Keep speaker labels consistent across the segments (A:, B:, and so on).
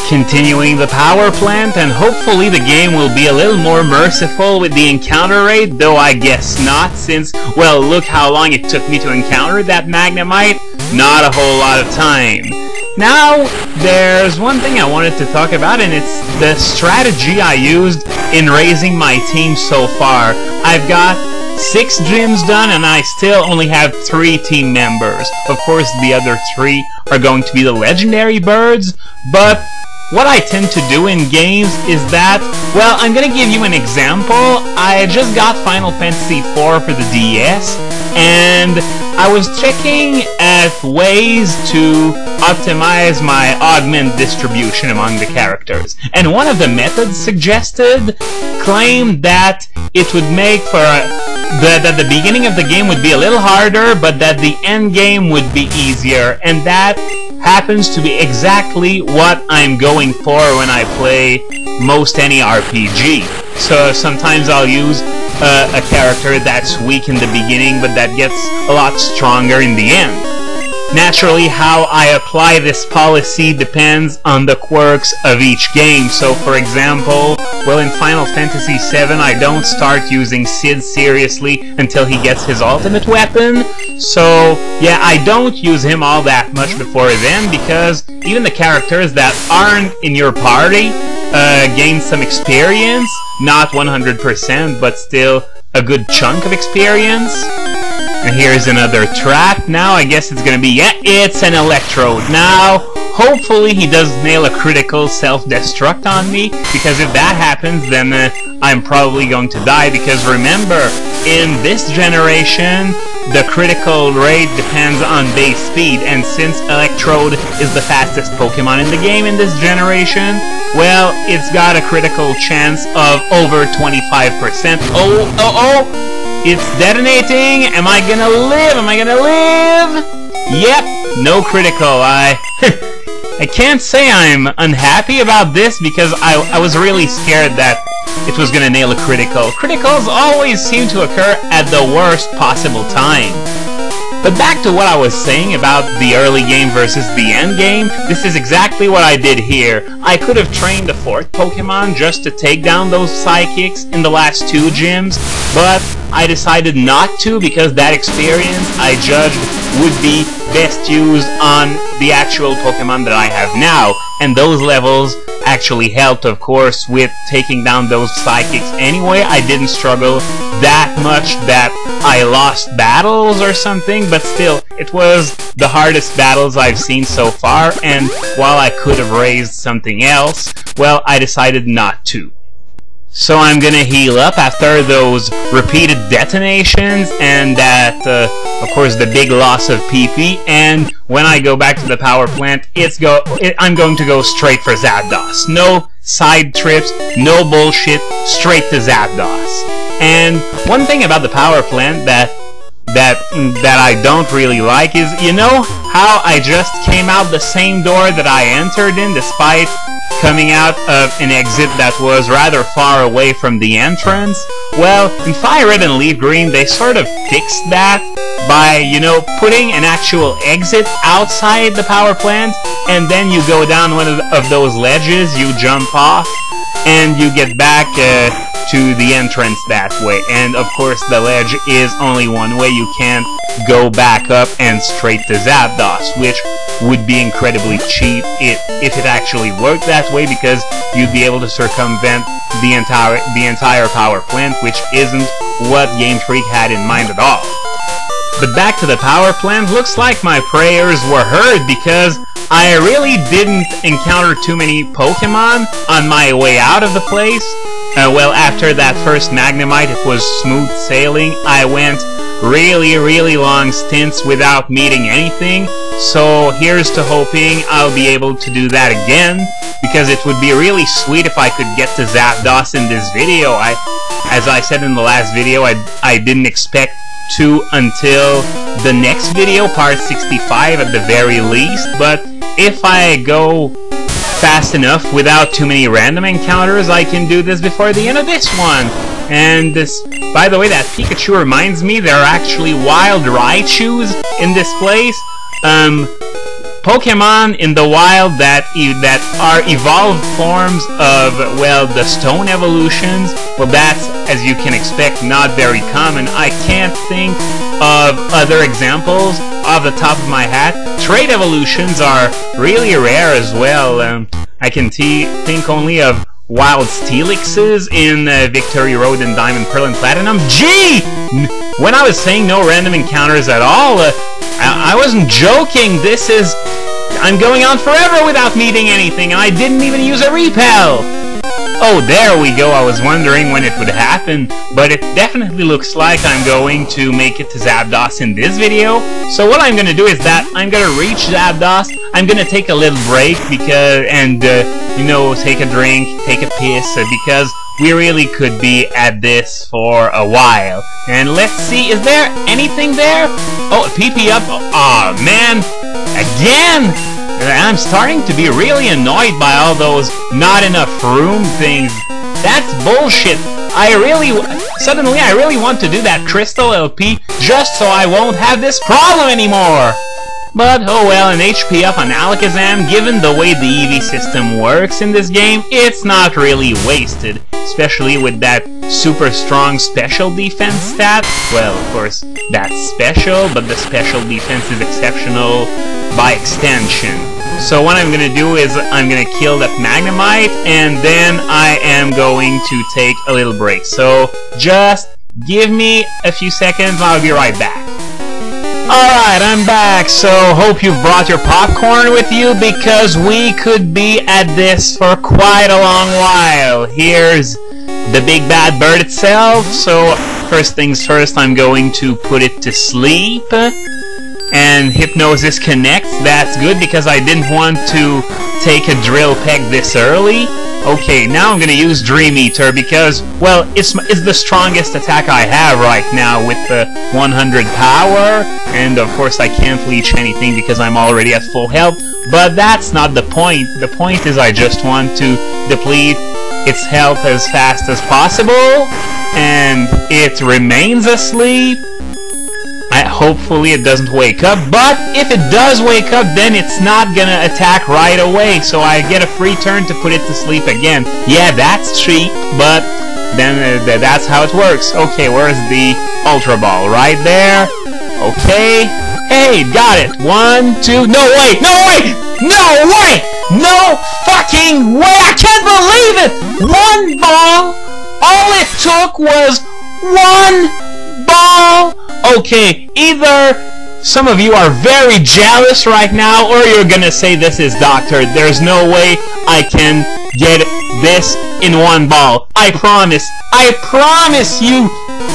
A: continuing the power plant, and hopefully the game will be a little more merciful with the encounter rate, though I guess not, since, well, look how long it took me to encounter that Magnemite. Not a whole lot of time. Now, there's one thing I wanted to talk about, and it's the strategy I used in raising my team so far. I've got 6 gyms done, and I still only have 3 team members. Of course, the other 3 are going to be the legendary birds, but what I tend to do in games is that, well, I'm gonna give you an example. I just got Final Fantasy IV for the DS, and I was checking at ways to optimize my augment distribution among the characters. And one of the methods suggested claimed that it would make for that the beginning of the game would be a little harder, but that the end game would be easier. And that happens to be exactly what I'm going for when I play most any RPG. So sometimes I'll use a character that's weak in the beginning, but that gets a lot stronger in the end. Naturally, how I apply this policy depends on the quirks of each game. So, for example, well, in Final Fantasy VII, I don't start using Sid seriously until he gets his ultimate weapon. So, yeah, I don't use him all that much before then, because even the characters that aren't in your party gain some experience. Not 100%, but still a good chunk of experience. And here's another trap. Now I guess it's gonna be, yeah, it's an electrode. Now, hopefully he does nail a critical self-destruct on me, because if that happens, then I'm probably going to die, because remember, in this generation, the critical rate depends on base speed, and since Electrode is the fastest Pokemon in the game in this generation, well, it's got a critical chance of over 25%. Oh! It's detonating! Am I gonna live? Am I gonna live? Yep, no critical. I can't say I'm unhappy about this, because I was really scared that it was gonna nail a critical. Criticals always seem to occur at the worst possible time. But back to what I was saying about the early game versus the end game, this is exactly what I did here. I could have trained the 4th Pokemon just to take down those Psychics in the last 2 gyms, but I decided not to, because that experience I judged would be best used on the actual Pokemon that I have now, and those levels actually helped, of course, with taking down those Psychics anyway. I didn't struggle that much that I lost battles or something, but still, it was the hardest battles I've seen so far, and while I could have raised something else, well, I decided not to. So I'm gonna heal up after those repeated detonations and that, of course, the big loss of PP, and when I go back to the power plant, I'm going to go straight for Zapdos. No side trips, no bullshit, straight to Zapdos. And one thing about the power plant that I don't really like is, you know how I just came out the same door that I entered in, despite coming out of an exit that was rather far away from the entrance? Well, in Fire Red and Leaf Green, they sort of fixed that by, you know, putting an actual exit outside the power plant, and then you go down one of those ledges, you jump off, and you get back to the entrance that way. And of course the ledge is only one way, you can't go back up and straight to Zapdos, which would be incredibly cheap if it actually worked that way, because you'd be able to circumvent the entire power plant, which isn't what Game Freak had in mind at all. But back to the power plant, looks like my prayers were heard, because I really didn't encounter too many Pokemon on my way out of the place. Well, after that first Magnemite, it was smooth sailing. I went really long stints without meeting anything, so here's to hoping I'll be able to do that again, because it would be really sweet if I could get to Zapdos in this video. As I said in the last video, I didn't expect to until the next video, part 65 at the very least, but if I go fast enough without too many random encounters, I can do this before the end of this one. And this, by the way, that Pikachu reminds me there are actually wild Raichus in this place. Pokemon in the wild that are evolved forms of, well, the stone evolutions, well, that's, as you can expect, not very common. I can't think of other examples off the top of my hat. Trait evolutions are really rare as well. I can think only of wild Steelixes in Victory Road and Diamond, Pearl, and Platinum. Gee! When I was saying no random encounters at all, I wasn't joking. This is... I'm going on forever without meeting anything, and I didn't even use a repel! Oh, there we go. I was wondering when it would happen, but it definitely looks like I'm going to make it to Zapdos in this video. So what I'm going to do is that I'm going to reach Zapdos, I'm going to take a little break and you know, take a drink, take a piss, because we really could be at this for a while. And let's see, is there anything there? Oh, a PP up. Aw, man. Again! I'm starting to be really annoyed by all those not enough room things. That's bullshit. Suddenly I really want to do that Crystal LP just so I won't have this problem anymore. But, oh well, an HP up on Alakazam, given the way the EV system works in this game, it's not really wasted. Especially with that super strong special defense stat. Well, of course, that's special, but the special defense is exceptional by extension. So what I'm gonna do is I'm gonna kill that Magnemite, and then I am going to take a little break. So just give me a few seconds and I'll be right back. Alright, I'm back, so hope you've brought your popcorn with you, because we could be at this for quite a long while. Here's the big bad bird itself, so first things first, I'm going to put it to sleep. And Hypnosis connects, that's good, because I didn't want to take a Drill Peck this early. Okay, now I'm gonna use Dream Eater because, well, it's the strongest attack I have right now with the 100 power, and of course I can't leech anything because I'm already at full health, but that's not the point. The point is I just want to deplete its health as fast as possible, and it remains asleep. Hopefully it doesn't wake up, but if it does wake up, then it's not gonna attack right away, so I get a free turn to put it to sleep again. Yeah, that's cheap, but then that's how it works. Okay, where's the Ultra Ball? Right there. Okay. Hey, got it. 1, 2... No, wait! No, wait! No, wait! No fucking way! I can't believe it! One ball! All it took was one ball! Okay, either some of you are very jealous right now, or you're gonna say this is doctored. There's no way I can get this in one ball. I promise you,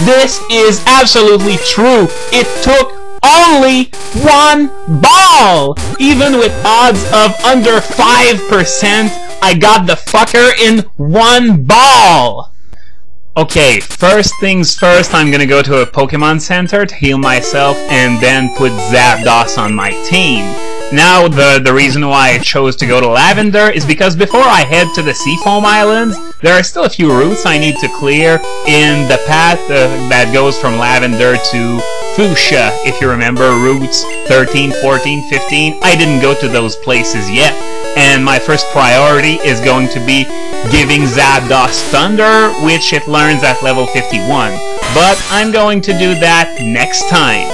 A: this is absolutely true. It took only one ball! Even with odds of under 5%, I got the fucker in one ball! Okay, first things first, I'm gonna go to a Pokemon Center to heal myself and then put Zapdos on my team. Now, the reason why I chose to go to Lavender is because before I head to the Seafoam Islands, there are still a few routes I need to clear in the path that goes from Lavender to Fuchsia. If you remember, routes 13, 14, 15, I didn't go to those places yet. And my first priority is going to be giving Zapdos Thunder, which it learns at level 51. But I'm going to do that next time.